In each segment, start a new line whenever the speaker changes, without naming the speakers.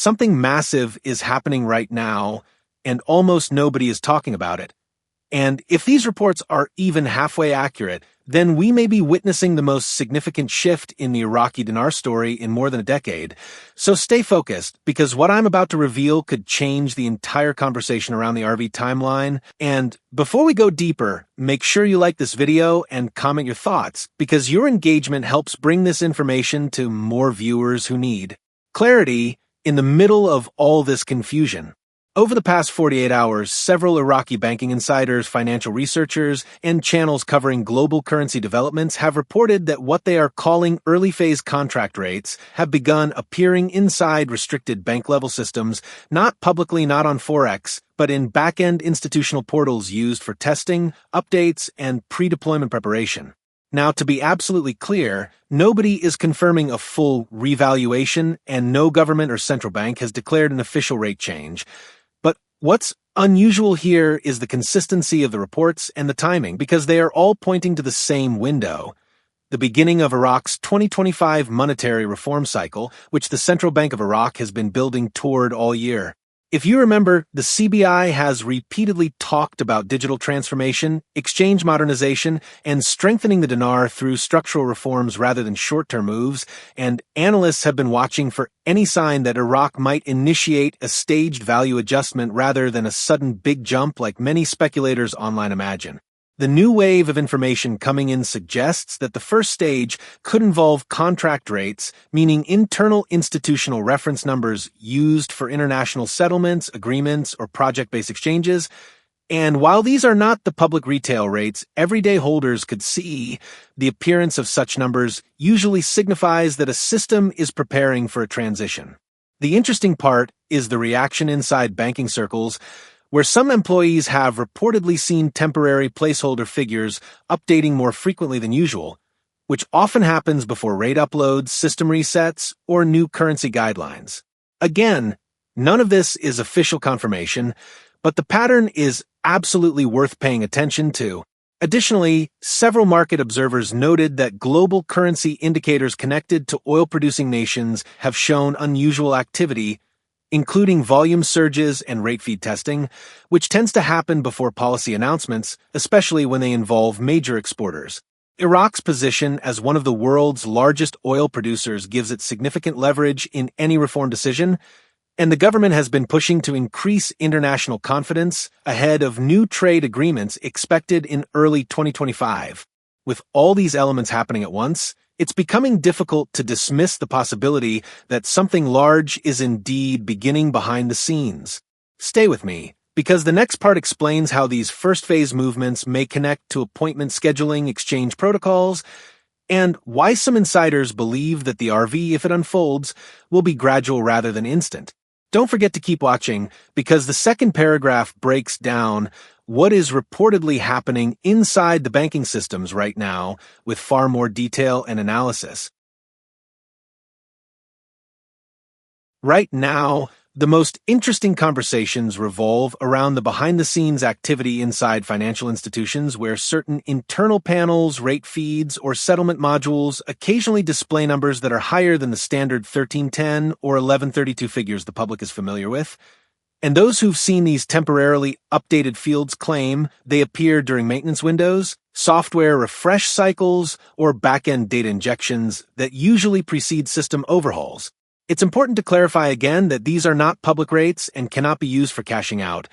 something massive is happening right now, and almost nobody is talking about it. And if these reports are even halfway accurate, then we may be witnessing the most significant shift in the Iraqi Dinar story in more than a decade. So stay focused, because what I'm about to reveal could change the entire conversation around the RV timeline. And before we go deeper, make sure you like this video and comment your thoughts, because your engagement helps bring this information to more viewers who need clarity in the middle of all this confusion. Over the past 48 hours, several Iraqi banking insiders, financial researchers, and channels covering global currency developments have reported that what they are calling early-phase contract rates have begun appearing inside restricted bank-level systems, not publicly, not on Forex, but in back-end institutional portals used for testing, updates, and pre-deployment preparation. Now, to be absolutely clear, nobody is confirming a full revaluation, and no government or central bank has declared an official rate change. What's unusual here is the consistency of the reports and the timing, because they are all pointing to the same window, the beginning of Iraq's 2025 monetary reform cycle, which the Central Bank of Iraq has been building toward all year. If you remember, the CBI has repeatedly talked about digital transformation, exchange modernization, and strengthening the dinar through structural reforms rather than short-term moves, and analysts have been watching for any sign that Iraq might initiate a staged value adjustment rather than a sudden big jump like many speculators online imagine. The new wave of information coming in suggests that the first stage could involve contract rates, meaning internal institutional reference numbers used for international settlements, agreements, or project-based exchanges. And while these are not the public retail rates, everyday holders could see the appearance of such numbers usually signifies that a system is preparing for a transition. The interesting part is the reaction inside banking circles, where some employees have reportedly seen temporary placeholder figures updating more frequently than usual, which often happens before rate uploads, system resets, or new currency guidelines. Again, none of this is official confirmation, but the pattern is absolutely worth paying attention to. Additionally, several market observers noted that global currency indicators connected to oil-producing nations have shown unusual activity, including volume surges and rate feed testing, which tends to happen before policy announcements, especially when they involve major exporters. Iraq's position as one of the world's largest oil producers gives it significant leverage in any reform decision, and the government has been pushing to increase international confidence ahead of new trade agreements expected in early 2025. With all these elements happening at once, it's becoming difficult to dismiss the possibility that something large is indeed beginning behind the scenes. Stay with me, because the next part explains how these first-phase movements may connect to appointment scheduling, exchange protocols, and why some insiders believe that the RV, if it unfolds, will be gradual rather than instant. Don't forget to keep watching, because the second paragraph breaks down what is reportedly happening inside the banking systems right now with far more detail and analysis. Right now, the most interesting conversations revolve around the behind-the-scenes activity inside financial institutions, where certain internal panels, rate feeds, or settlement modules occasionally display numbers that are higher than the standard 1310 or 1132 figures the public is familiar with. And those who've seen these temporarily updated fields claim they appear during maintenance windows, software refresh cycles, or back-end data injections that usually precede system overhauls. It's important to clarify again that these are not public rates and cannot be used for cashing out,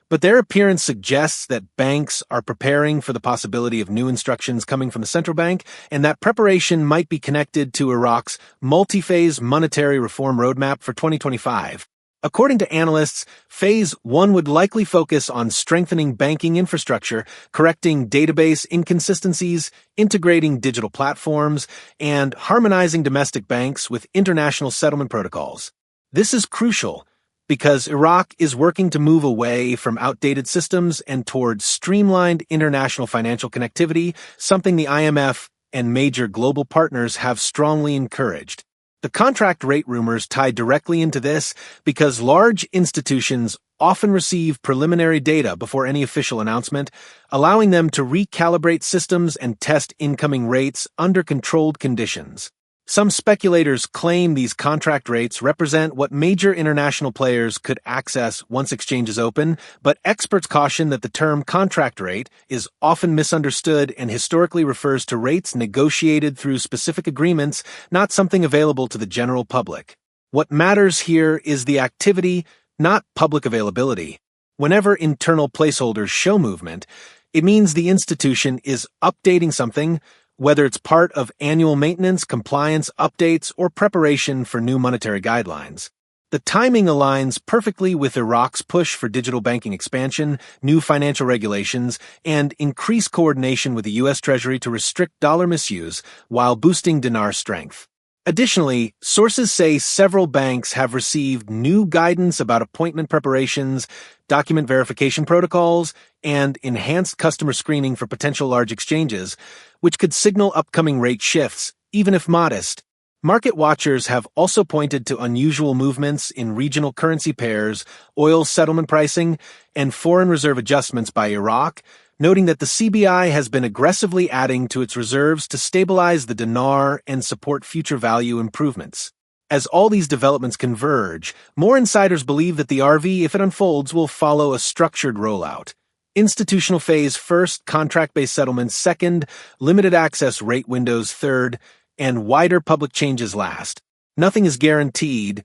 but their appearance suggests that banks are preparing for the possibility of new instructions coming from the central bank, and that preparation might be connected to Iraq's multi-phase monetary reform roadmap for 2025. According to analysts, Phase 1 would likely focus on strengthening banking infrastructure, correcting database inconsistencies, integrating digital platforms, and harmonizing domestic banks with international settlement protocols. This is crucial because Iraq is working to move away from outdated systems and toward streamlined international financial connectivity, something the IMF and major global partners have strongly encouraged. The contract rate rumors tie directly into this because large institutions often receive preliminary data before any official announcement, allowing them to recalibrate systems and test incoming rates under controlled conditions. Some speculators claim these contract rates represent what major international players could access once exchanges open, but experts caution that the term contract rate is often misunderstood and historically refers to rates negotiated through specific agreements, not something available to the general public. What matters here is the activity, not public availability. Whenever internal placeholders show movement, it means the institution is updating something, whether it's part of annual maintenance, compliance, updates, or preparation for new monetary guidelines. The timing aligns perfectly with Iraq's push for digital banking expansion, new financial regulations, and increased coordination with the U.S. Treasury to restrict dollar misuse while boosting dinar strength. Additionally, sources say several banks have received new guidance about appointment preparations, document verification protocols, and enhanced customer screening for potential large exchanges, which could signal upcoming rate shifts, even if modest. Market watchers have also pointed to unusual movements in regional currency pairs, oil settlement pricing, and foreign reserve adjustments by Iraq, noting that the CBI has been aggressively adding to its reserves to stabilize the dinar and support future value improvements. As all these developments converge, more insiders believe that the RV, if it unfolds, will follow a structured rollout. Institutional phase first, contract-based settlements second, limited access rate windows third, and wider public changes last. Nothing is guaranteed,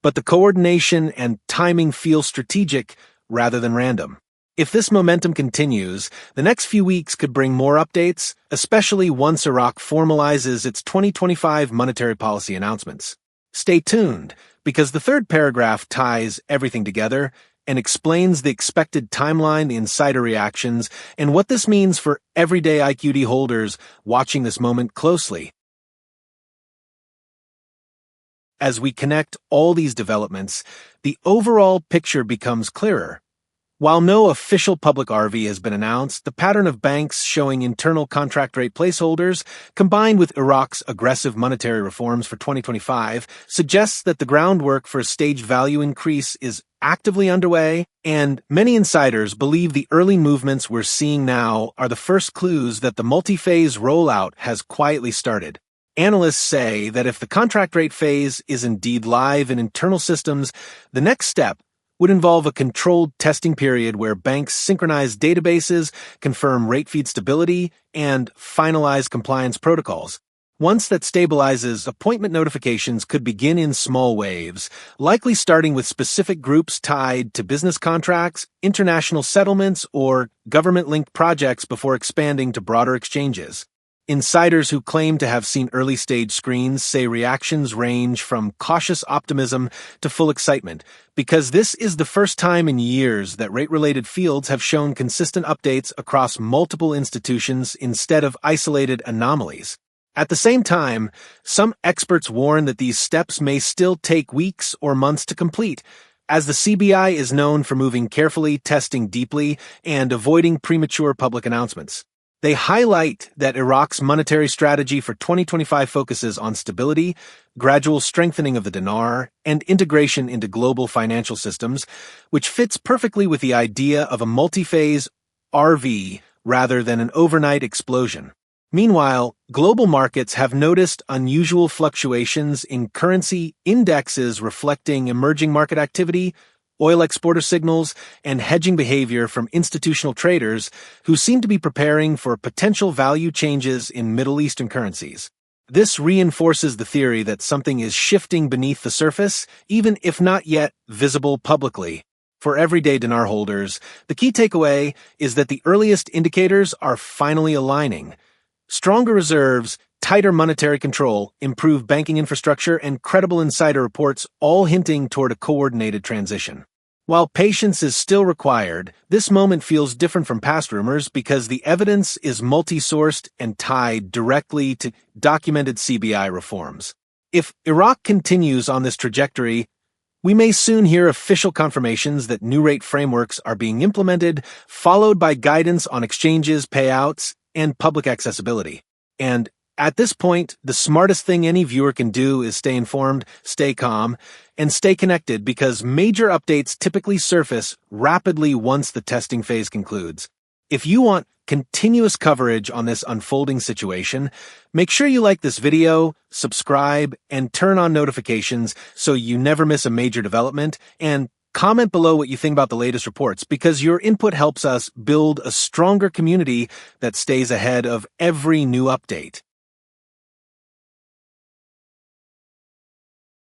but the coordination and timing feel strategic rather than random. If this momentum continues, the next few weeks could bring more updates, especially once Iraq formalizes its 2025 monetary policy announcements. Stay tuned, because the third paragraph ties everything together and explains the expected timeline, the insider reactions, and what this means for everyday IQD holders watching this moment closely. As we connect all these developments, the overall picture becomes clearer. While no official public RV has been announced, the pattern of banks showing internal contract rate placeholders, combined with Iraq's aggressive monetary reforms for 2025, suggests that the groundwork for a staged value increase is actively underway, and many insiders believe the early movements we're seeing now are the first clues that the multi-phase rollout has quietly started. Analysts say that if the contract rate phase is indeed live in internal systems, the next step would involve a controlled testing period where banks synchronize databases, confirm rate feed stability, and finalize compliance protocols. Once that stabilizes, appointment notifications could begin in small waves, likely starting with specific groups tied to business contracts, international settlements, or government-linked projects before expanding to broader exchanges. Insiders who claim to have seen early-stage screens say reactions range from cautious optimism to full excitement, because this is the first time in years that rate-related fields have shown consistent updates across multiple institutions instead of isolated anomalies. At the same time, some experts warn that these steps may still take weeks or months to complete, as the CBI is known for moving carefully, testing deeply, and avoiding premature public announcements. They highlight that Iraq's monetary strategy for 2025 focuses on stability, gradual strengthening of the dinar, and integration into global financial systems, which fits perfectly with the idea of a multi-phase RV rather than an overnight explosion. Meanwhile, global markets have noticed unusual fluctuations in currency indexes reflecting emerging market activity, oil exporter signals, and hedging behavior from institutional traders who seem to be preparing for potential value changes in Middle Eastern currencies. This reinforces the theory that something is shifting beneath the surface, even if not yet visible publicly. For everyday dinar holders, the key takeaway is that the earliest indicators are finally aligning. Stronger reserves, tighter monetary control, improved banking infrastructure, and credible insider reports all hinting toward a coordinated transition. While patience is still required, this moment feels different from past rumors because the evidence is multi-sourced and tied directly to documented CBI reforms. If Iraq continues on this trajectory, we may soon hear official confirmations that new rate frameworks are being implemented, followed by guidance on exchanges, payouts, and public accessibility. And at this point, the smartest thing any viewer can do is stay informed, stay calm, and stay connected because major updates typically surface rapidly once the testing phase concludes. If you want continuous coverage on this unfolding situation. Make sure you like this video, subscribe, and turn on notifications so you never miss a major development, and comment below what you think about the latest reports, because your input helps us build a stronger community that stays ahead of every new update.